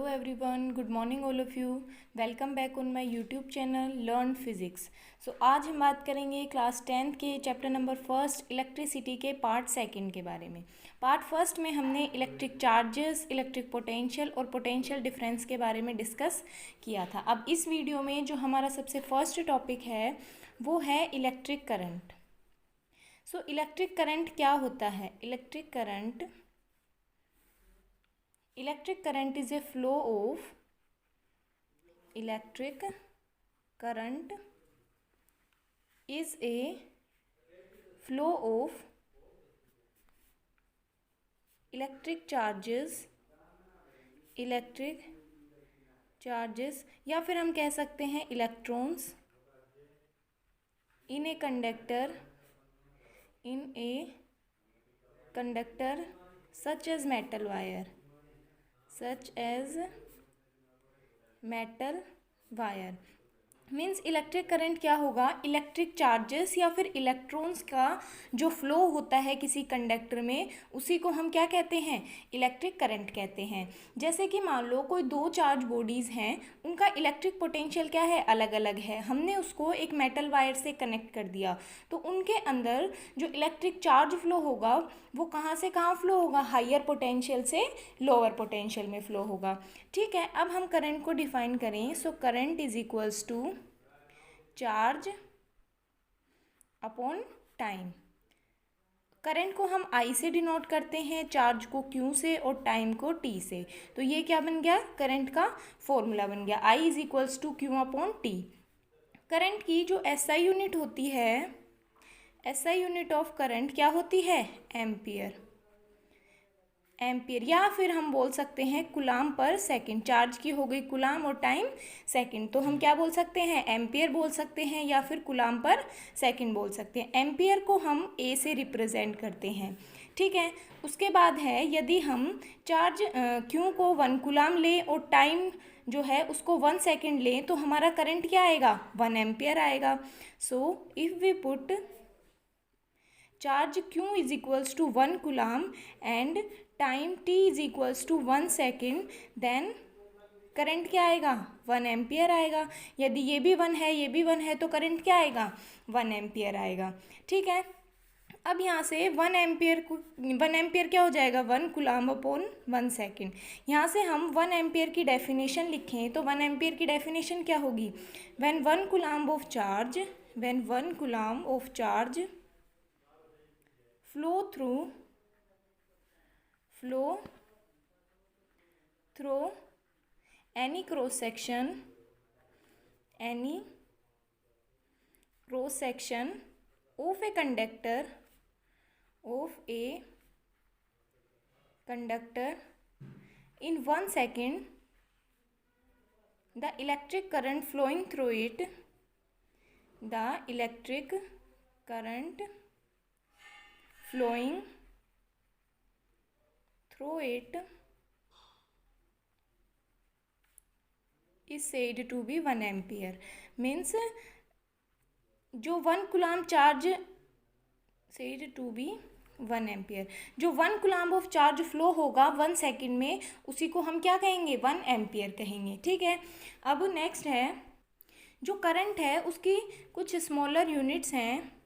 everyone, good morning all of you. Welcome back on my YouTube channel Learn Physics. आज हम बात करेंगे class 10th के chapter number first electricity के part second के बारे में। पार्ट फर्स्ट में हमने इलेक्ट्रिक चार्जेस, इलेक्ट्रिक पोटेंशियल और पोटेंशियल डिफरेंस के बारे में डिस्कस किया था। अब इस वीडियो में जो हमारा सबसे फर्स्ट टॉपिक है वो है इलेक्ट्रिक करंट। इलेक्ट्रिक करंट क्या होता है? Electric current is a flow of electric current is a flow of electric charges या फिर हम कह सकते हैं electrons in a conductor such as metal wire means electric current क्या होगा? इलेक्ट्रिक चार्जेस या फिर इलेक्ट्रॉन्स का जो फ्लो होता है किसी कंडक्टर में, उसी को हम क्या कहते हैं? इलेक्ट्रिक करंट कहते हैं। जैसे कि मान लो कोई दो चार्ज बॉडीज़ हैं, उनका इलेक्ट्रिक पोटेंशियल क्या है? अलग अलग है। हमने उसको एक मेटल वायर से कनेक्ट कर दिया तो उनके अंदर जो इलेक्ट्रिक चार्ज फ्लो होगा वो कहाँ से कहाँ फ्लो होगा? हायर पोटेंशियल से लोअर पोटेंशियल में फ्लो होगा। ठीक है, अब हम करंट को डिफाइन करें। Current is equals to charge upon time. Current को हम I से डिनोट करते हैं, चार्ज को Q से और टाइम को T से। तो ये क्या बन गया? करंट का फॉर्मूला बन गया I is equals to Q upon T। Current की जो SI यूनिट होती है, SI यूनिट ऑफ करंट क्या होती है? एम्पियर या फिर हम बोल सकते हैं कुलाम पर सेकंड। चार्ज की हो गई कुलाम और टाइम सेकंड, तो हम क्या बोल सकते हैं? एम्पियर बोल सकते हैं या फिर कुलाम पर सेकंड बोल सकते हैं। एम्पियर को हम A से रिप्रेजेंट करते हैं। ठीक है, उसके बाद है यदि हम चार्ज Q को 1 कुलाम लें और टाइम जो है उसको 1 सेकेंड लें तो हमारा करंट क्या आएगा? 1 एम्पियर आएगा। So if we put charge Q is equals to 1 coulomb and time T is equals to 1 second, then current क्या आएगा? 1 एम्पियर आएगा। यदि ये भी 1 है, ये भी 1 है, तो करंट क्या आएगा? 1 एम्पियर आएगा। ठीक है, अब यहाँ से 1 एम्पियर क्या हो जाएगा? 1 कुलाम अपॉन 1 सेकेंड। यहाँ से हम 1 एम्पियर की डेफिनेशन लिखें तो 1 एम्पियर की डेफिनेशन क्या होगी? When 1 कुलाम of charge flow through any cross section of a conductor in 1 second, the electric current flowing through it is said to be 1 ampere. Means जो 1 coulomb charge said to be 1 ampere, जो 1 कुलाम of charge flow होगा 1 second में, उसी को हम क्या कहेंगे? 1 ampere कहेंगे। ठीक है, अब नेक्स्ट है जो करंट है उसकी कुछ स्मॉलर यूनिट्स हैं,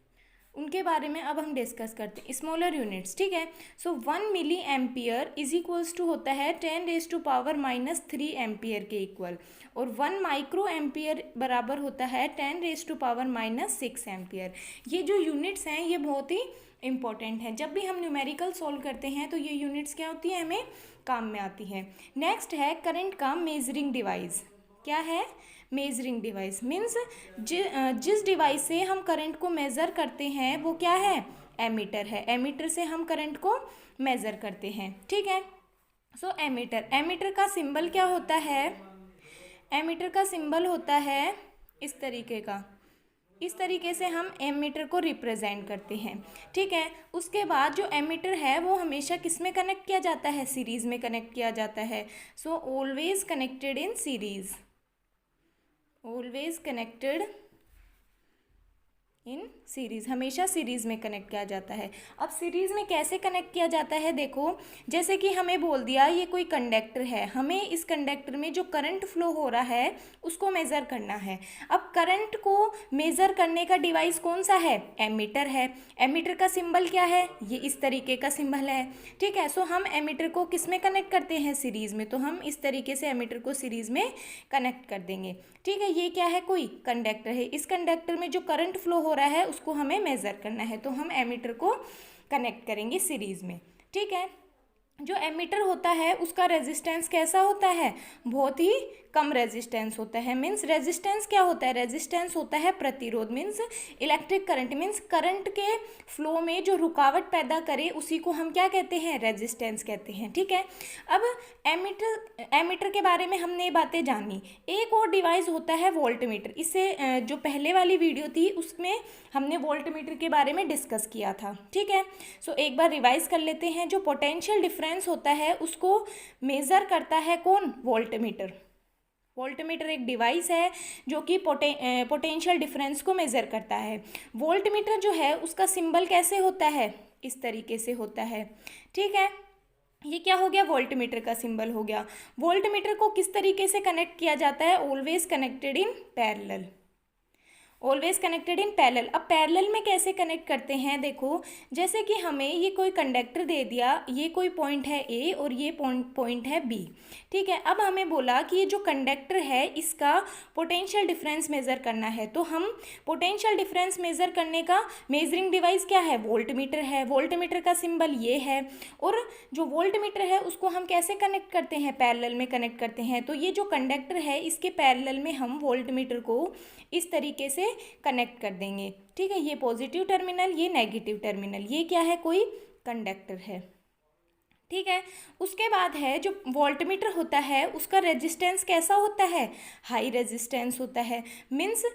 उनके बारे में अब हम डिस्कस करते हैं। स्मॉलर यूनिट्स, ठीक है। 1 milli ampere is equals to होता है 10⁻³ एम्पियर के इक्वल, और 1 माइक्रो एम्पियर बराबर होता है 10⁻⁻6 एम्पियर। ये जो यूनिट्स हैं ये बहुत ही इंपॉर्टेंट है। जब भी हम न्यूमेरिकल सॉल्व करते हैं तो ये यूनिट्स क्या होती है? हमें काम में आती है। नेक्स्ट है करंट का मेजरिंग डिवाइस। क्या है? मेजरिंग डिवाइस मीन्स जिस डिवाइस से हम करंट को मेज़र करते हैं वो क्या है? एमीटर है। एमीटर से हम करंट को मेज़र करते हैं। ठीक है, एमीटर का सिंबल क्या होता है? एमीटर का सिंबल होता है इस तरीके का। इस तरीके से हम एमीटर को रिप्रेजेंट करते हैं। ठीक है, उसके बाद जो एमीटर है वो हमेशा किस में कनेक्ट किया जाता है? सीरीज़ में कनेक्ट किया जाता है। Always connected in series, always connected in series, हमेशा सीरीज़ में कनेक्ट किया जाता है। अब सीरीज़ में कैसे कनेक्ट किया जाता है, देखो जैसे कि हमें बोल दिया ये कोई कंडक्टर है, हमें इस कंडक्टर में जो करंट फ्लो हो रहा है उसको मेज़र करना है। अब करंट को मेज़र करने का डिवाइस कौन सा है, एमीटर है। एमीटर का सिंबल क्या है, ये इस तरीके का सिंबल है, ठीक है। सो हम एमीटर को किस में कनेक्ट करते हैं, सीरीज़ में, तो हम इस तरीके से एमीटर को सीरीज़ में कनेक्ट कर देंगे, ठीक है। ये क्या है, कोई कंडक्टर है, इस कंडक्टर में जो करंट फ्लो हो रहा है उसको हमें मेज़र करना है, तो हम एमीटर को कनेक्ट करेंगे सीरीज़ में, ठीक है। जो एमीटर होता है उसका रेजिस्टेंस कैसा होता है, बहुत ही कम रेजिस्टेंस होता है। मीन्स रेजिस्टेंस क्या होता है, रेजिस्टेंस होता है प्रतिरोध। Means electric current, means current के फ्लो में जो रुकावट पैदा करे उसी को हम क्या कहते हैं, रेजिस्टेंस कहते हैं, ठीक है। अब एमीटर के बारे में हमने ये बातें जानी। एक और डिवाइस होता है वोल्टमीटर। इससे जो पहले वाली वीडियो थी उसमें हमने वोल्टमीटर के बारे में डिस्कस किया था, ठीक है। सो एक बार रिवाइज कर लेते हैं। जो पोटेंशियल डिफरेंस होता है उसको मेज़र करता है कौन, वोल्टमीटर। वोल्टमीटर एक डिवाइस है जो कि पोटेंशियल डिफरेंस को मेज़र करता है। वोल्टमीटर जो है उसका सिंबल कैसे होता है, इस तरीके से होता है, ठीक है। ये क्या हो गया, वोल्टमीटर का सिंबल हो गया। वोल्टमीटर को किस तरीके से कनेक्ट किया जाता है, always connected in parallel, always connected in parallel. अब पैरेलल में कैसे कनेक्ट करते हैं, देखो जैसे कि हमें ये कोई कंडक्टर दे दिया, ये कोई पॉइंट है ए और ये पॉइंट है बी, ठीक है। अब हमें बोला कि ये जो कंडक्टर है इसका पोटेंशियल डिफरेंस मेज़र करना है, तो हम पोटेंशियल डिफरेंस मेज़र करने का मेजरिंग डिवाइस क्या है, वोल्टमीटर है। वोल्टमीटर का सिंबल ये है, और जो वोल्टमीटर है उसको हम कैसे कनेक्ट करते हैं, पैरेलल में कनेक्ट करते हैं। तो ये जो कंडक्टर है इसके पैरेलल में हम वोल्टमीटर को इस तरीके से कनेक्ट कर देंगे, ठीक है। ये पॉजिटिव टर्मिनल, ये नेगेटिव टर्मिनल, ये क्या है, कोई कंडक्टर है, ठीक है। उसके बाद है जो वोल्टमीटर होता है उसका रेजिस्टेंस कैसा होता है, हाई रेजिस्टेंस होता है। मीन्स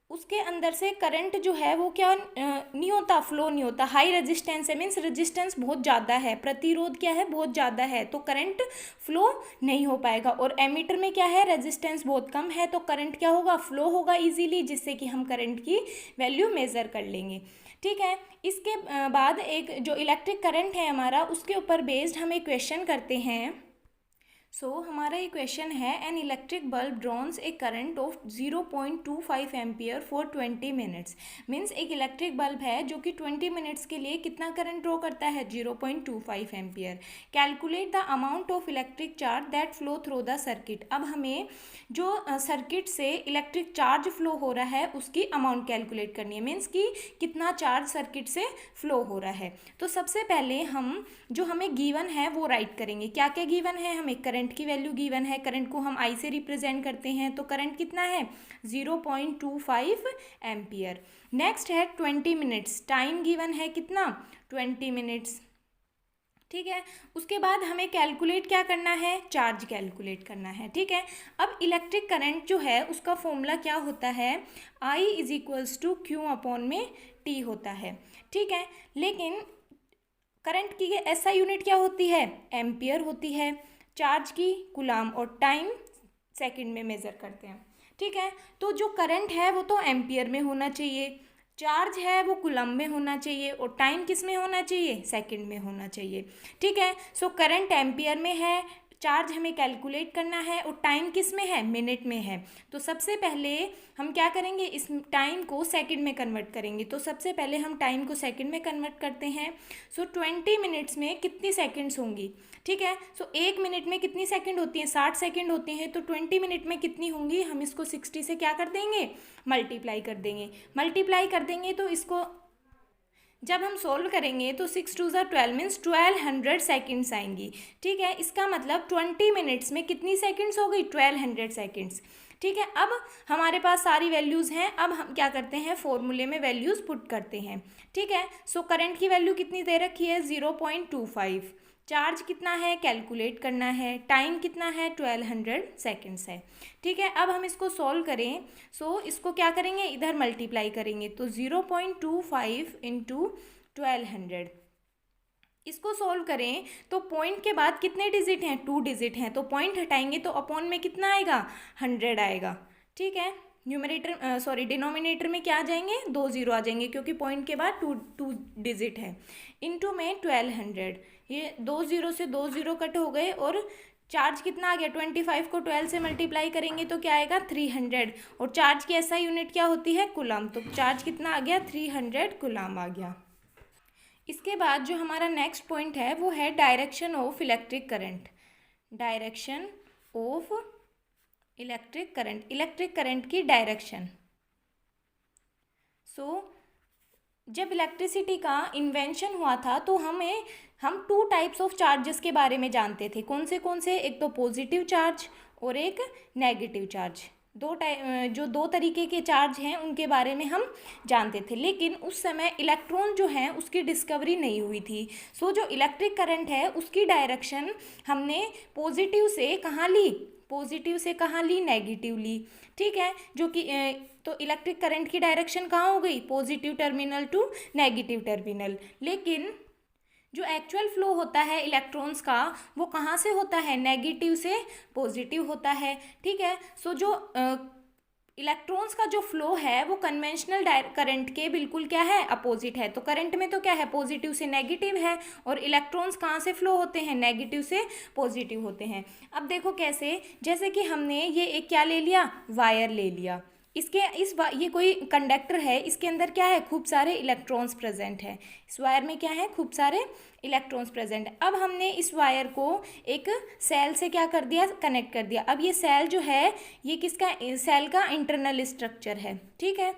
उसके अंदर से करंट जो है वो क्या नहीं होता, फ्लो नहीं होता। हाई रेजिस्टेंस है, मीन्स रेजिस्टेंस बहुत ज़्यादा है, प्रतिरोध क्या है, बहुत ज़्यादा है, तो करंट फ्लो नहीं हो पाएगा। और एमीटर में क्या है, रेजिस्टेंस बहुत कम है, तो करंट क्या होगा, फ्लो होगा इजीली, जिससे कि हम करंट की वैल्यू मेज़र कर लेंगे, ठीक है। इसके बाद एक जो इलेक्ट्रिक करंट है हमारा, उसके ऊपर बेस्ड हम एक क्वेश्चन करते हैं। सो हमारा ये क्वेश्चन है, an electric bulb drones A current of 0.25 ampere for 20 minutes. Means एक इलेक्ट्रिक बल्ब है जो कि 20 मिनट्स के लिए कितना करंट ड्रॉ करता है, 0.25 ampere. Calculate the amount of electric charge that flow through the circuit. अब हमें जो सर्किट से इलेक्ट्रिक चार्ज फ्लो हो रहा है उसकी अमाउंट कैलकुलेट करनी है, मीन्स कि कितना चार्ज सर्किट से फ्लो हो रहा है। तो सबसे पहले हम जो हमें गिवन है वो राइट करेंगे। क्या क्या गिवन है, हमें करंट की वैल्यू गिवन है, करंट को हम आई से रिप्रेजेंट करते हैं, तो करंट कितना है, 0.25 एम्पियर। नेक्स्ट है 20 मिनट्स, टाइम गिवन है कितना, 20 मिनट्स, ठीक है। उसके बाद हमें कैलकुलेट क्या करना है, चार्ज कैलकुलेट करना है, ठीक है। अब इलेक्ट्रिक करंट जो है उसका फॉर्मूला क्या होता है, I is equals to Q upon में टी होता है, ठीक है। लेकिन करंट की ऐसा यूनिट क्या होती है, एम्पियर होती है। चार्ज की कूलाम, और टाइम सेकंड में मेज़र करते हैं, ठीक है। तो जो करंट है वो तो एम्पियर में होना चाहिए, चार्ज है वो कूलम में होना चाहिए, और टाइम किस में होना चाहिए, सेकंड में होना चाहिए, ठीक है। सो करंट एम्पियर में है, चार्ज हमें कैलकुलेट करना है, और टाइम किस में है, मिनट में है। तो सबसे पहले हम क्या करेंगे, इस टाइम को सेकंड में कन्वर्ट करेंगे। तो सबसे पहले हम टाइम को सेकंड में कन्वर्ट करते हैं। सो 20 मिनट्स में कितनी सेकंड्स होंगी, ठीक है। सो एक मिनट में कितनी सेकंड होती हैं, 60 सेकंड होती हैं, तो 20 मिनट में कितनी होंगी, हम इसको 60 से क्या कर देंगे, मल्टीप्लाई कर देंगे। मल्टीप्लाई कर देंगे तो इसको जब हम सोल्व करेंगे तो 6 2 ज़ा 12 मीन्स 1200 सेकेंड्स आएंगी, ठीक है। इसका मतलब 20 मिनट्स में कितनी सेकेंड्स हो गई, 1200 सेकेंड्स, ठीक है। अब हमारे पास सारी वैल्यूज़ हैं, अब हम क्या करते हैं, फॉर्मूले में वैल्यूज़ पुट करते हैं, ठीक है। सो करंट की वैल्यू कितनी दे रखी है, 0.25, चार्ज कितना है कैलकुलेट करना है, टाइम कितना है 1200 सेकेंड्स है, ठीक है। अब हम इसको सॉल्व करें, सो इसको क्या करेंगे, इधर मल्टीप्लाई करेंगे, तो 0.25 इंटू 1200, इसको सॉल्व करें तो पॉइंट के बाद कितने डिजिट हैं, 2 डिजिट हैं, तो पॉइंट हटाएंगे तो अपॉन में कितना आएगा, 100 आएगा, ठीक है। डिनोमिनेटर में क्या आ जाएंगे, 2 जीरो आ जाएंगे क्योंकि पॉइंट के बाद टू डिजिट है। इनटू में 1200, ये 2 जीरो से 2 जीरो कट हो गए और चार्ज कितना आ गया, 25 को 12 से मल्टीप्लाई करेंगे तो क्या आएगा 300, और चार्ज की ऐसा यूनिट क्या होती है, कूलम। तो चार्ज कितना आ गया, 300 कूलम आ गया। इसके बाद जो हमारा नेक्स्ट पॉइंट है वो है direction of electric current. Direction of electric current, electric current की डायरेक्शन। जब इलेक्ट्रिसिटी का इन्वेंशन हुआ था तो हम 2 टाइप्स ऑफ चार्जेस के बारे में जानते थे। कौन से, एक तो पॉजिटिव चार्ज और एक नेगेटिव चार्ज। जो 2 तरीके के चार्ज हैं उनके बारे में हम जानते थे, लेकिन उस समय इलेक्ट्रॉन जो हैं उसकी डिस्कवरी नहीं हुई थी। जो इलेक्ट्रिक करंट है उसकी डायरेक्शन हमने पॉजिटिव से कहाँ ली, नेगेटिव ली। ठीक है, जो कि तो इलेक्ट्रिक करंट की डायरेक्शन कहाँ हो गई, positive terminal to negative terminal. लेकिन जो एक्चुअल फ्लो होता है इलेक्ट्रॉन्स का वो कहाँ से होता है, नेगेटिव से पॉजिटिव होता है। ठीक है, जो इलेक्ट्रॉन्स का जो फ्लो है वो कन्वेंशनल करंट के बिल्कुल क्या है, अपोजिट है। तो करंट में तो क्या है, पॉजिटिव से नेगेटिव है, और इलेक्ट्रॉन्स कहाँ से फ्लो होते हैं, नेगेटिव से पॉजिटिव होते हैं। अब देखो कैसे, जैसे कि हमने ये एक क्या ले लिया, वायर ले लिया। ये कोई कंडक्टर है, इसके अंदर क्या है, खूब सारे इलेक्ट्रॉन्स प्रेजेंट है। इस वायर में क्या है, खूब सारे इलेक्ट्रॉन्स प्रेजेंट है। अब हमने इस वायर को एक सेल से क्या कर दिया, कनेक्ट कर दिया। अब ये सेल जो है ये किसका, सेल का इंटरनल स्ट्रक्चर है। ठीक है,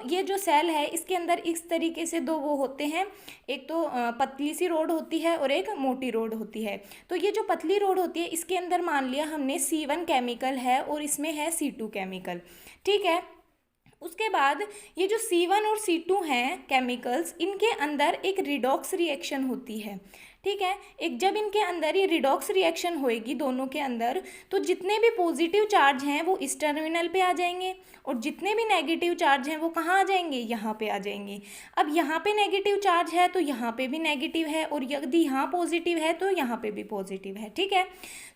ये जो सेल है इसके अंदर इस तरीके से 2 वो होते हैं, एक तो पतली सी रोड होती है और एक मोटी रोड होती है। तो ये जो पतली रोड होती है इसके अंदर मान लिया हमने C1 केमिकल है और इसमें है C2 केमिकल। ठीक है, उसके बाद ये जो C1 और C2 हैं केमिकल्स, इनके अंदर एक रिडॉक्स रिएक्शन होती है। ठीक है, एक जब इनके अंदर ये रिडॉक्स रिएक्शन होएगी दोनों के अंदर, तो जितने भी पॉजिटिव चार्ज हैं वो इस टर्मिनल पे आ जाएंगे और जितने भी नेगेटिव चार्ज हैं वो कहाँ आ जाएंगे, यहाँ पे आ जाएंगे। अब यहाँ पे नेगेटिव चार्ज है तो यहाँ पे भी नेगेटिव है, और यदि यहाँ पॉजिटिव है तो यहाँ पे भी पॉजिटिव है। ठीक है,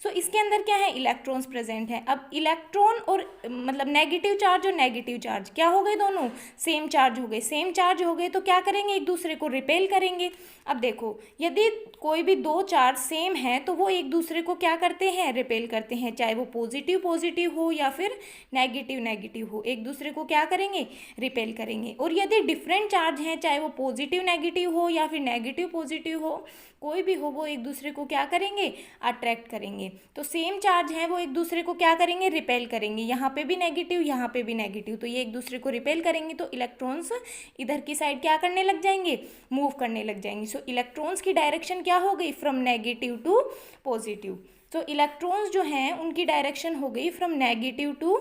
इसके अंदर क्या है, इलेक्ट्रॉन्स प्रेजेंट है। अब इलेक्ट्रॉन और मतलब नेगेटिव चार्ज और नेगेटिव चार्ज क्या हो गए, दोनों सेम चार्ज हो गए। सेम चार्ज हो गए तो क्या करेंगे, एक दूसरे को रिपेल करेंगे। अब देखो, यदि कोई भी 2 चार्ज सेम है तो वो एक दूसरे को क्या करते हैं, रिपेल करते हैं, चाहे वो पॉजिटिव हो या फिर नेगेटिव हो, एक दूसरे को क्या करेंगे, रिपेल करेंगे। और यदि डिफरेंट चार्ज हैं, चाहे वो पॉजिटिव नेगेटिव हो या फिर नेगेटिव पॉजिटिव हो, कोई भी हो, वो एक दूसरे को क्या करेंगे, अट्रैक्ट करेंगे। तो सेम चार्ज हैं वो एक दूसरे को क्या करेंगे, रिपेल करेंगे। यहाँ पे भी नेगेटिव, यहाँ पे भी नेगेटिव, तो ये एक दूसरे को रिपेल करेंगे तो इलेक्ट्रॉन्स इधर की साइड क्या करने लग जाएंगे, मूव करने लग जाएंगे। इलेक्ट्रॉन्स की डायरेक्शन क्या हो गई, from negative to positive. Electrons जो हैं उनकी डायरेक्शन हो गई फ्रॉम नेगेटिव टू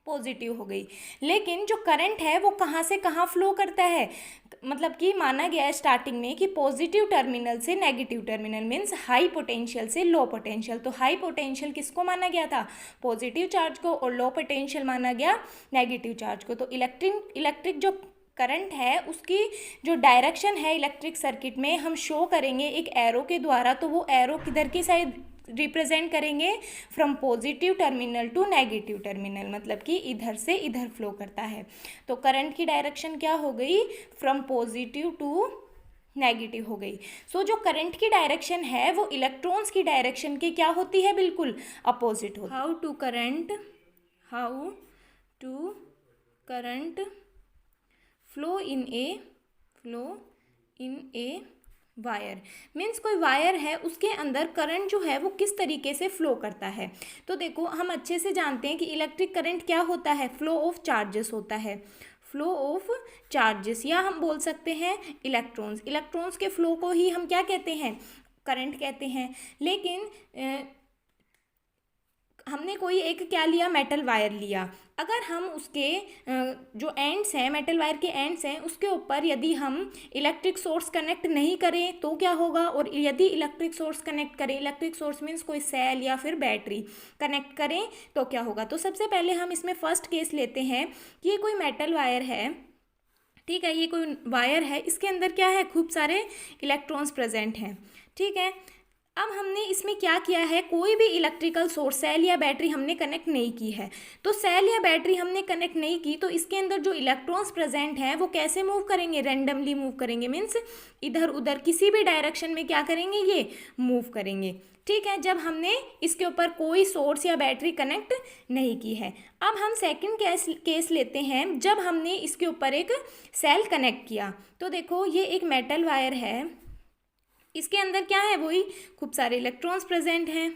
पॉजिटिव हो गई। लेकिन जो करंट है वो कहाँ से कहाँ फ्लो करता है, मतलब कि माना गया है स्टार्टिंग में कि पॉजिटिव टर्मिनल से negative terminal, means high potential से लो पोटेंशियल। तो हाई पोटेंशियल किसको माना गया था, पॉजिटिव चार्ज को, और लो पोटेंशियल माना गया नेगेटिव चार्ज को। तो इलेक्ट्रिक जो करंट है उसकी जो डायरेक्शन है इलेक्ट्रिक सर्किट में हम शो करेंगे एक एरो के द्वारा। तो वो एरो किधर की साइड रिप्रेजेंट करेंगे, from positive terminal to negative terminal, मतलब कि इधर से इधर फ्लो करता है। तो करंट की डायरेक्शन क्या हो गई, फ्रॉम पॉजिटिव टू नेगेटिव हो गई। जो करंट की डायरेक्शन है वो इलेक्ट्रॉन्स की डायरेक्शन के क्या होती है, बिल्कुल अपोजिट होती है। How to current flow in a wire, means कोई वायर है उसके अंदर करंट जो है वो किस तरीके से फ्लो करता है। तो देखो, हम अच्छे से जानते हैं कि इलेक्ट्रिक करंट क्या होता है, फ्लो ऑफ चार्जेस होता है, फ्लो ऑफ चार्जेस, या हम बोल सकते हैं इलेक्ट्रॉन्स के फ्लो को ही हम क्या कहते हैं, करंट कहते हैं। लेकिन हमने कोई एक क्या लिया, मेटल वायर लिया। अगर हम उसके जो एंड्स हैं, मेटल वायर के एंड्स हैं, उसके ऊपर यदि हम इलेक्ट्रिक सोर्स कनेक्ट नहीं करें तो क्या होगा, और यदि इलेक्ट्रिक सोर्स कनेक्ट करें, इलेक्ट्रिक सोर्स मीन्स कोई सेल या फिर बैटरी कनेक्ट करें तो क्या होगा। तो सबसे पहले हम इसमें फर्स्ट केस लेते हैं कि ये कोई मेटल वायर है। ठीक है, ये कोई वायर है, इसके अंदर क्या है, खूब सारे इलेक्ट्रॉन्स प्रेजेंट हैं। ठीक है, अब हमने इसमें क्या किया है, कोई भी इलेक्ट्रिकल सोर्स सेल या बैटरी हमने कनेक्ट नहीं की है। तो सेल या बैटरी हमने कनेक्ट नहीं की तो इसके अंदर जो इलेक्ट्रॉन्स प्रेजेंट हैं वो कैसे मूव करेंगे, रैंडमली मूव करेंगे, मीन्स इधर उधर किसी भी डायरेक्शन में क्या करेंगे, ये मूव करेंगे। ठीक है, जब हमने इसके ऊपर कोई सोर्स या बैटरी कनेक्ट नहीं की है। अब हम सेकंड केस लेते हैं, जब हमने इसके ऊपर एक सेल कनेक्ट किया। तो देखो ये एक मेटल वायर है, इसके अंदर क्या है, वही खूब सारे इलेक्ट्रॉन्स प्रेजेंट हैं।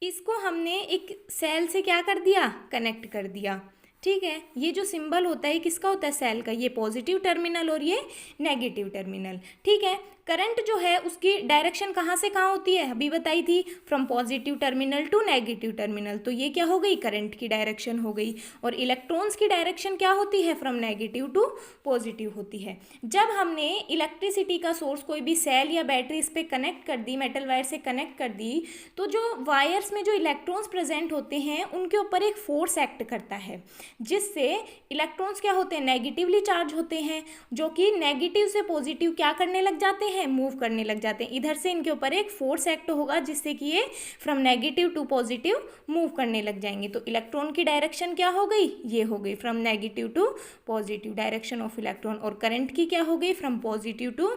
इसको हमने एक सेल से क्या कर दिया, कनेक्ट कर दिया। ठीक है, ये जो सिंबल होता है किसका होता है, सेल का, ये पॉजिटिव टर्मिनल और ये नेगेटिव टर्मिनल। ठीक है, करंट जो है उसकी डायरेक्शन कहाँ से कहाँ होती है, अभी बताई थी, from positive terminal to negative terminal. तो ये क्या हो गई, करंट की डायरेक्शन हो गई। और इलेक्ट्रॉन्स की डायरेक्शन क्या होती है, फ्रॉम नेगेटिव टू पॉजिटिव होती है। जब हमने इलेक्ट्रिसिटी का सोर्स कोई भी सेल या बैटरी इस पर कनेक्ट कर दी, मेटल वायर से कनेक्ट कर दी, तो जो वायर्स में जो इलेक्ट्रॉन्स प्रेजेंट होते हैं उनके ऊपर एक फोर्स एक्ट करता है, जिससे इलेक्ट्रॉन्स क्या होते हैं, नेगेटिवली चार्ज होते हैं, जो कि नेगेटिव से पॉजिटिव क्या करने लग जाते हैं, मूव करने लग जाते हैं। इधर से इनके ऊपर एक फोर्स एक्ट होगा जिससे कि ये from negative to positive move करने लग जाएंगे। तो इलेक्ट्रॉन की डायरेक्शन क्या हो गई, ये हो गई from negative to positive direction of electron. और करंट की क्या हो गई, from positive to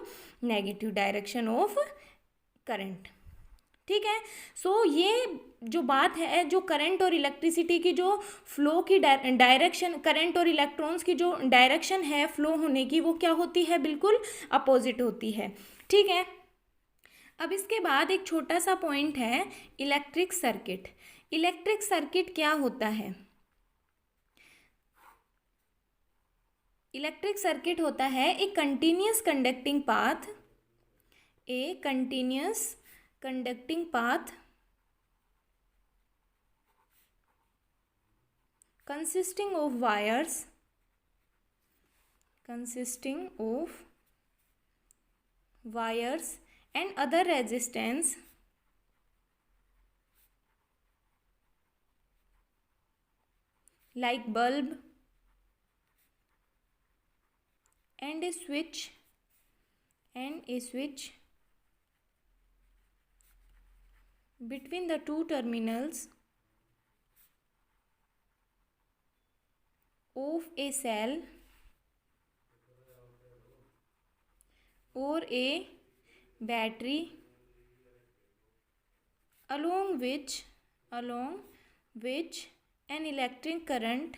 negative direction of current. ठीक है, सो ये जो बात है, जो करंट और इलेक्ट्रिसिटी की जो फ्लो की डायरेक्शन, करंट और इलेक्ट्रॉन्स की जो डायरेक्शन है फ्लो होने की, वो क्या होती है, बिल्कुल अपोजिट होती है। ठीक है, अब इसके बाद एक छोटा सा पॉइंट है, इलेक्ट्रिक सर्किट। इलेक्ट्रिक सर्किट क्या होता है, इलेक्ट्रिक सर्किट होता है एक continuous conducting path, A continuous conducting path consisting of wires and other resistance like bulb and a switch between the two terminals of a cell or a battery along which an electric current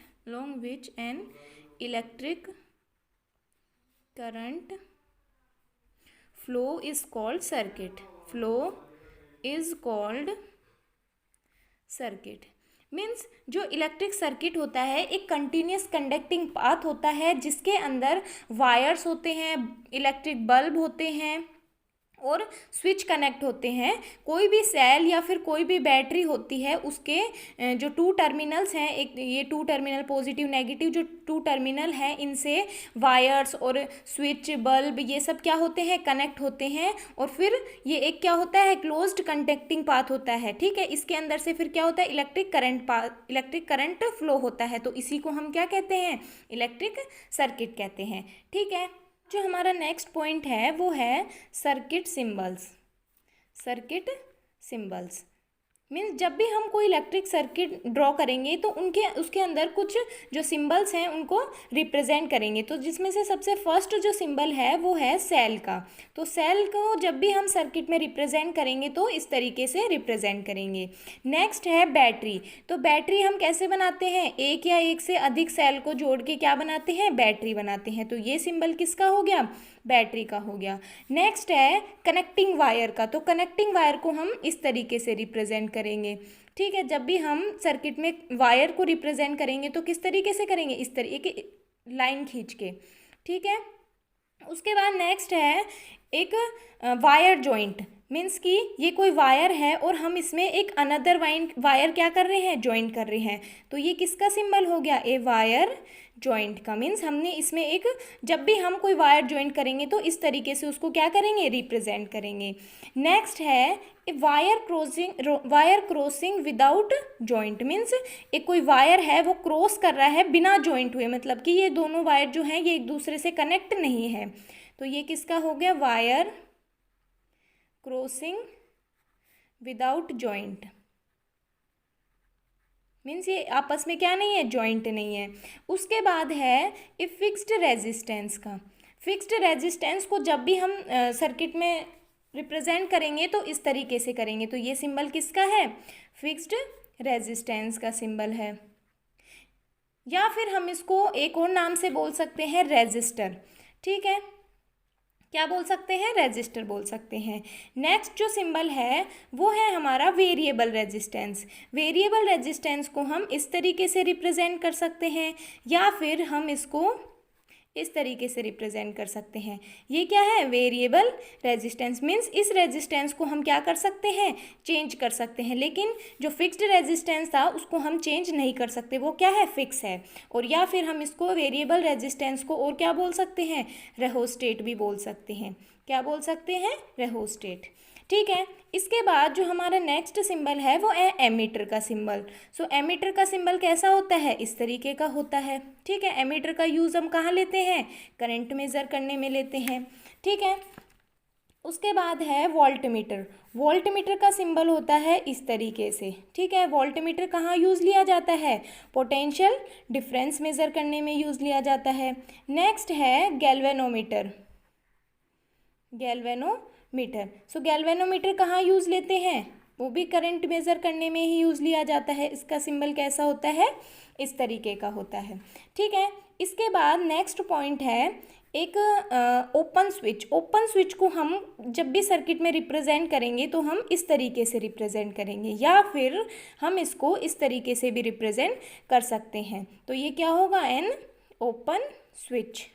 flow is called circuit। Means जो electric circuit होता है एक continuous conducting path होता है जिसके अंदर wires होते हैं, इलेक्ट्रिक बल्ब होते हैं और स्विच कनेक्ट होते हैं। कोई भी सेल या फिर कोई भी बैटरी होती है, उसके जो टू टर्मिनल्स हैं, एक ये टू टर्मिनल पॉजिटिव नेगेटिव जो टू टर्मिनल हैं, इनसे वायर्स और स्विच बल्ब ये सब क्या होते हैं, कनेक्ट होते हैं। और फिर ये एक क्या होता है, क्लोज्ड कंडक्टिंग पाथ होता है। ठीक है, इसके अंदर से फिर क्या होता है, इलेक्ट्रिक करंट फ्लो होता है। तो इसी को हम क्या कहते हैं, इलेक्ट्रिक सर्किट कहते हैं। ठीक है, जो हमारा नेक्स्ट पॉइंट है वो है सर्किट सिंबल्स। मीन्स जब भी हम कोई इलेक्ट्रिक सर्किट ड्रॉ करेंगे तो उसके अंदर कुछ जो सिंबल्स हैं उनको रिप्रेजेंट करेंगे। तो जिसमें से सबसे फर्स्ट जो सिंबल है वो है सेल का। तो सेल को जब भी हम सर्किट में रिप्रेजेंट करेंगे तो इस तरीके से रिप्रेजेंट करेंगे। नेक्स्ट है बैटरी। तो बैटरी हम कैसे बनाते हैं, एक या एक से अधिक सेल को जोड़ के क्या बनाते हैं, बैटरी बनाते हैं। तो ये सिंबल किसका हो गया, बैटरी का हो गया। नेक्स्ट है कनेक्टिंग वायर का। तो कनेक्टिंग वायर को हम इस तरीके से रिप्रेजेंट करेंगे। ठीक है, जब भी हम सर्किट में वायर को रिप्रेजेंट करेंगे तो किस तरीके से करेंगे, इस तरीके की लाइन खींच के। ठीक है, उसके बाद नेक्स्ट है एक वायर जॉइंट। मीन्स कि ये कोई वायर है और हम इसमें एक अनदर वायर क्या कर रहे हैं, जॉइंट कर रहे हैं। तो ये किसका सिंबल हो गया, ए वायर जॉइंट का। मीन्स हमने इसमें एक, जब भी हम कोई वायर जॉइंट करेंगे तो इस तरीके से उसको क्या करेंगे, रिप्रेजेंट करेंगे। नेक्स्ट है wire crossing without joint. Means एक कोई वायर है वो क्रॉस कर रहा है बिना जॉइंट हुए, मतलब कि ये दोनों वायर जो हैं ये एक दूसरे से कनेक्ट नहीं है। तो ये किसका हो गया, wire crossing without joint, means ये आपस में क्या नहीं है, जॉइंट नहीं है। उसके बाद है इफ फिक्स्ड रेजिस्टेंस का। फिक्स्ड रेजिस्टेंस को जब भी हम सर्किट में रिप्रेजेंट करेंगे तो इस तरीके से करेंगे। तो ये सिंबल किसका है, फिक्स्ड रेजिस्टेंस का सिंबल है, या फिर हम इसको एक और नाम से बोल सकते हैं, रेजिस्टर। ठीक है, क्या बोल सकते हैं, रेजिस्टर बोल सकते हैं। नेक्स्ट जो सिंबल है वो है हमारा वेरिएबल रेजिस्टेंस। वेरिएबल रेजिस्टेंस को हम इस तरीके से रिप्रेजेंट कर सकते हैं, या फिर हम इसको इस तरीके से रिप्रेजेंट कर सकते हैं। ये क्या है, वेरिएबल रेजिस्टेंस। मीन्स इस रेजिस्टेंस को हम क्या कर सकते हैं, चेंज कर सकते हैं, लेकिन जो फिक्स्ड रेजिस्टेंस था उसको हम चेंज नहीं कर सकते, वो क्या है, फिक्स है। और या फिर हम इसको वेरिएबल रेजिस्टेंस को और क्या बोल सकते हैं, रेहोस्टेट भी बोल सकते हैं। क्या बोल सकते हैं, रेहोस्टेट। ठीक है, इसके बाद जो हमारा नेक्स्ट सिंबल है वो है एमीटर का सिंबल। सो एमीटर का सिंबल कैसा होता है, इस तरीके का होता है। ठीक है, एमीटर का यूज़ हम कहाँ लेते हैं, करंट मेज़र करने में लेते हैं। ठीक है, उसके बाद है वोल्टमीटर। वोल्टमीटर का सिंबल होता है इस तरीके से। ठीक है, वोल्टमीटर कहाँ यूज़ लिया जाता है, पोटेंशियल डिफरेंस मेज़र करने में यूज़ लिया जाता है। नेक्स्ट है गैल्वेनोमीटर। गैल्वेनोमीटर, सो गैल्वेनोमीटर कहाँ यूज़ लेते हैं, वो भी करंट मेज़र करने में ही यूज़ लिया जाता है। इसका सिंबल कैसा होता है, इस तरीके का होता है। ठीक है, इसके बाद नेक्स्ट पॉइंट है एक ओपन स्विच। ओपन स्विच को हम जब भी सर्किट में रिप्रेजेंट करेंगे तो हम इस तरीके से रिप्रेजेंट करेंगे, या फिर हम इसको इस तरीके से भी रिप्रेजेंट कर सकते हैं। तो ये क्या होगा, एन ओपन स्विच।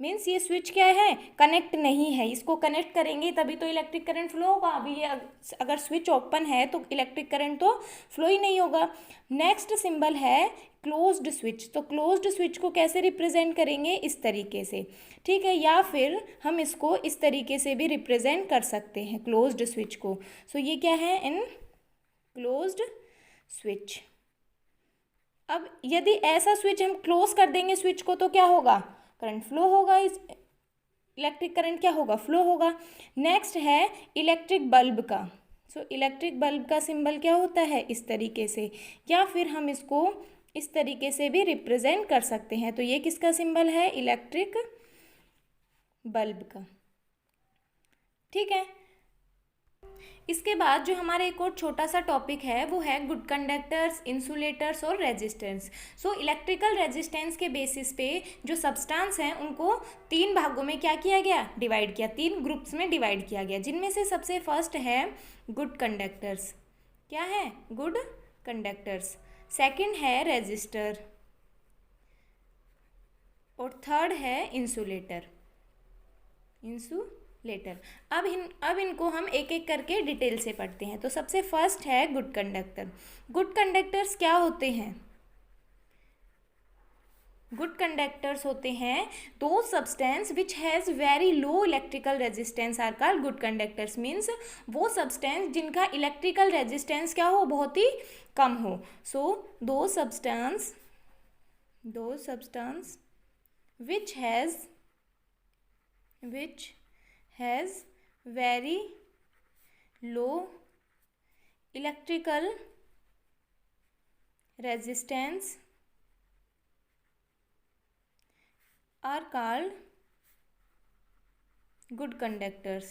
मीन्स ये स्विच क्या है, कनेक्ट नहीं है, इसको कनेक्ट करेंगे तभी तो इलेक्ट्रिक करंट फ्लो होगा। अभी ये अगर स्विच ओपन है तो इलेक्ट्रिक करंट तो फ्लो ही नहीं होगा। नेक्स्ट सिंबल है क्लोज्ड स्विच। तो क्लोज्ड स्विच को कैसे रिप्रेजेंट करेंगे, इस तरीके से। ठीक है, या फिर हम इसको इस तरीके से भी रिप्रेजेंट कर सकते हैं क्लोज्ड स्विच को। सो ये क्या है, इन क्लोज्ड स्विच। अब यदि ऐसा स्विच हम क्लोज कर देंगे स्विच को तो क्या होगा, करंट फ्लो होगा, इस इलेक्ट्रिक करंट क्या होगा, फ्लो होगा। नेक्स्ट है इलेक्ट्रिक बल्ब का। सो इलेक्ट्रिक बल्ब का सिंबल क्या होता है, इस तरीके से, या फिर हम इसको इस तरीके से भी रिप्रेजेंट कर सकते हैं। तो ये किसका सिंबल है, इलेक्ट्रिक बल्ब का। ठीक है, इसके बाद जो हमारा एक और छोटा सा टॉपिक है वो है गुड कंडक्टर्स, इंसुलेटर्स और रेजिस्टेंस। सो इलेक्ट्रिकल रेजिस्टेंस के बेसिस पे जो सब्सटेंस हैं उनको तीन भागों में क्या किया गया, डिवाइड किया, तीन ग्रुप्स में डिवाइड किया गया, जिनमें से सबसे फर्स्ट है गुड कंडक्टर्स। क्या है, गुड कंडक्टर्स। सेकंड है रेजिस्टर, और थर्ड है इंसुलेटर। अब इनको हम एक एक करके डिटेल से पढ़ते हैं। तो सबसे फर्स्ट है गुड कंडक्टर। गुड कंडक्टर्स क्या होते हैं, गुड कंडक्टर्स होते हैं दो substance which has very low electrical resistance R called good conductors. Means वो सब्सटेंस जिनका इलेक्ट्रिकल रेजिस्टेंस क्या हो, बहुत ही कम हो। सो दो substance which has very low electrical resistance are called good conductors।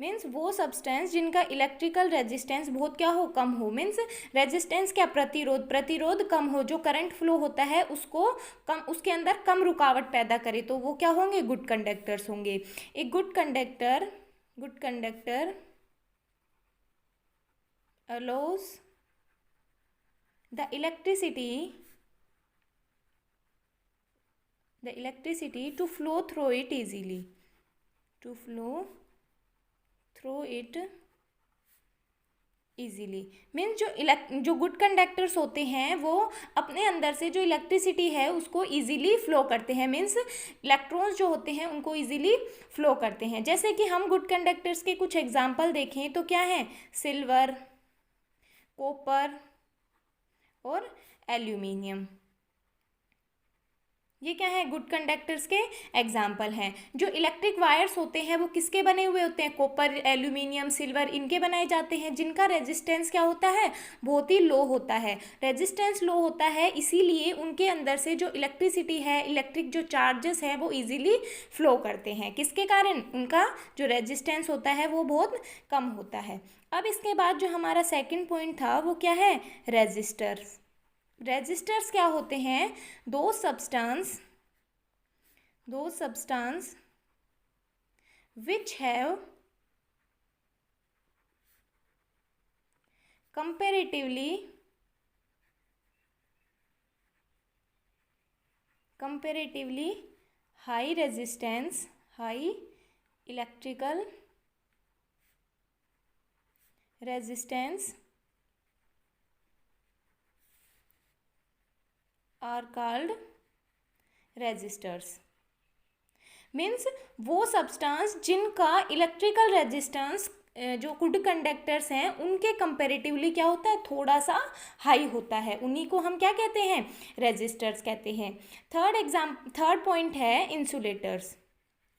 Means वो सब्सटेंस जिनका इलेक्ट्रिकल रेजिस्टेंस बहुत क्या हो, कम हो। मीन्स रेजिस्टेंस क्या, प्रतिरोध कम हो, जो करंट फ्लो होता है उसको कम, उसके अंदर कम रुकावट पैदा करे, तो वो क्या होंगे, गुड कंडक्टर्स होंगे। एक good conductor allows the electricity to flow through it easily, means जो गुड कंडक्टर्स होते हैं वो अपने अंदर से जो इलेक्ट्रिसिटी है उसको इजीली फ्लो करते हैं। मीन्स इलेक्ट्रॉन्स जो होते हैं उनको इजीली फ्लो करते हैं। जैसे कि हम गुड कंडक्टर्स के कुछ एग्जांपल देखें तो क्या है, सिल्वर, कॉपर और एल्यूमिनियम, ये क्या है, गुड कंडक्टर्स के एग्जाम्पल हैं। जो इलेक्ट्रिक वायर्स होते हैं वो किसके बने हुए होते हैं, कॉपर, एल्यूमिनियम, सिल्वर, इनके बनाए जाते हैं, जिनका रेजिस्टेंस क्या होता है, बहुत ही लो होता है। रेजिस्टेंस लो होता है इसीलिए उनके अंदर से जो इलेक्ट्रिसिटी है, इलेक्ट्रिक जो चार्जेस हैं वो इजीली फ्लो करते हैं। किसके कारण, उनका जो रेजिस्टेंस होता है वो बहुत कम होता है। अब इसके बाद जो हमारा सेकंड पॉइंट था वो क्या है, रेजिस्टर्स। रेजिस्टर्स क्या होते हैं, दो substance which have comparatively high resistance, high electrical resistance are called resistors। Means वो सब्सटेंस जिनका इलेक्ट्रिकल रेजिस्टेंस जो गुड कंडक्टर्स हैं उनके कंपैरेटिवली क्या होता है, थोड़ा सा हाई होता है, उन्हीं को हम क्या कहते हैं, रेजिस्टर्स कहते हैं। थर्ड पॉइंट है इंसुलेटर्स।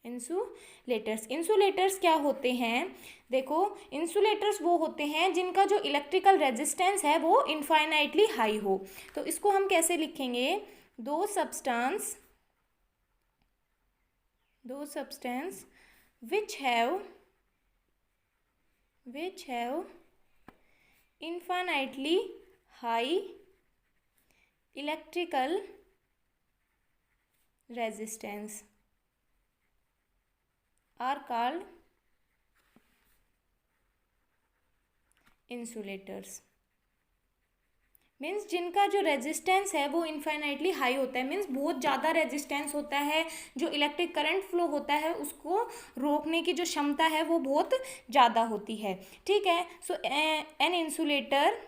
इंसुलेटर्स क्या होते हैं, देखो इंसुलेटर्स वो होते हैं जिनका जो इलेक्ट्रिकल रेजिस्टेंस है वो इनफाइनाइटली हाई हो। तो इसको हम कैसे लिखेंगे, दो substance which have infinitely high electrical resistance are called insulators। Means जिनका जो रेजिस्टेंस है वो इनफाइनाइटली हाई होता है, मीन्स बहुत ज़्यादा रेजिस्टेंस होता है, जो इलेक्ट्रिक करंट फ्लो होता है उसको रोकने की जो क्षमता है वो बहुत ज़्यादा होती है। ठीक है, so an insulator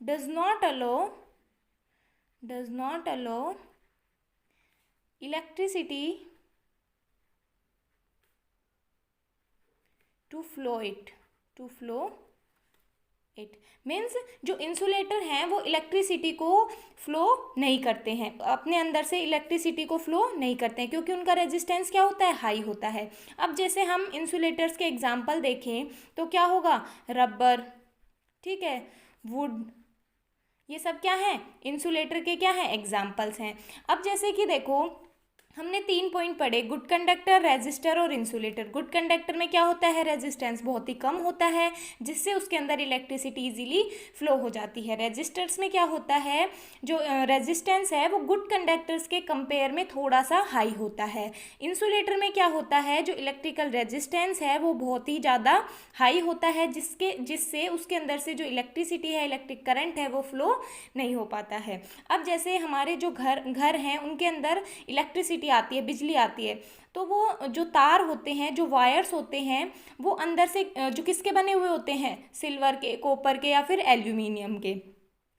does not allow electricity to flow it. Means जो इंसुलेटर हैं वो इलेक्ट्रिसिटी को फ्लो नहीं करते हैं, अपने अंदर से इलेक्ट्रिसिटी को फ्लो नहीं करते हैं, क्योंकि उनका रेजिस्टेंस क्या होता है, हाई होता है। अब जैसे हम इंसुलेटर्स के एग्जांपल देखें तो क्या होगा, रबर, ठीक है, वुड, ये सब क्या है, इंसुलेटर के क्या है, एग्जाम्पल्स हैं। अब जैसे कि देखो हमने 3 पॉइंट पढ़े, गुड कंडक्टर, रेजिस्टर और इंसुलेटर। गुड कंडक्टर में क्या होता है, रेजिस्टेंस बहुत ही कम होता है जिससे उसके अंदर इलेक्ट्रिसिटी इजीली फ्लो हो जाती है। रेजिस्टर्स में क्या होता है, जो रेजिस्टेंस है वो गुड कंडक्टर्स के कंपेयर में थोड़ा सा हाई होता है। इंसुलेटर में क्या होता है, जो इलेक्ट्रिकल रेजिस्टेंस है वो बहुत ही ज़्यादा हाई होता है जिससे उसके अंदर से जो इलेक्ट्रिसिटी है, इलेक्ट्रिक करंट है वो फ्लो नहीं हो पाता है। अब जैसे हमारे जो घर हैं उनके अंदर इलेक्ट्रिसिटी आती है, बिजली आती है, तो वो जो तार होते हैं, जो वायर्स होते हैं, वो अंदर से जो किसके बने हुए होते हैं, सिल्वर के, कॉपर के या फिर एल्यूमिनियम के।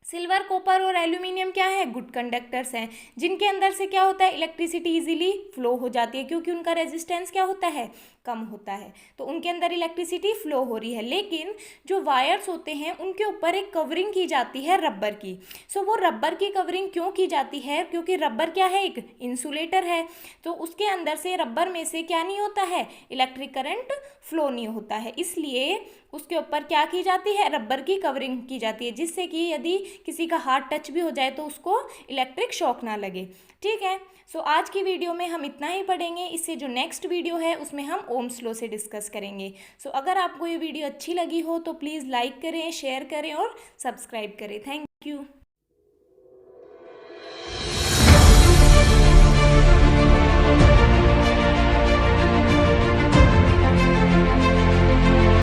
सिल्वर, कॉपर और एल्यूमिनियम क्या है, गुड कंडक्टर्स हैं, जिनके अंदर से क्या होता है, इलेक्ट्रिसिटी इजीली फ्लो हो जाती है, क्योंकि उनका रेजिस्टेंस क्या होता है, कम होता है, तो उनके अंदर इलेक्ट्रिसिटी फ्लो हो रही है। लेकिन जो वायर्स होते हैं उनके ऊपर एक कवरिंग की जाती है रबर की। सो वो रबर की कवरिंग क्यों की जाती है, क्योंकि रबर क्या है, एक इंसुलेटर है, तो उसके अंदर से, रबर में से क्या नहीं होता है, इलेक्ट्रिक करंट फ्लो नहीं होता है, इसलिए उसके ऊपर क्या की जाती है, रबर की कवरिंग की जाती है, जिससे कि यदि किसी का हाथ टच भी हो जाए तो उसको इलेक्ट्रिक शॉक ना लगे। ठीक है, सो आज की वीडियो में हम इतना ही पढ़ेंगे। इससे जो नेक्स्ट वीडियो है उसमें हम ओम्स लॉ से डिस्कस करेंगे। सो अगर आपको ये वीडियो अच्छी लगी हो तो प्लीज़ लाइक करें, शेयर करें और सब्सक्राइब करें। Thank you.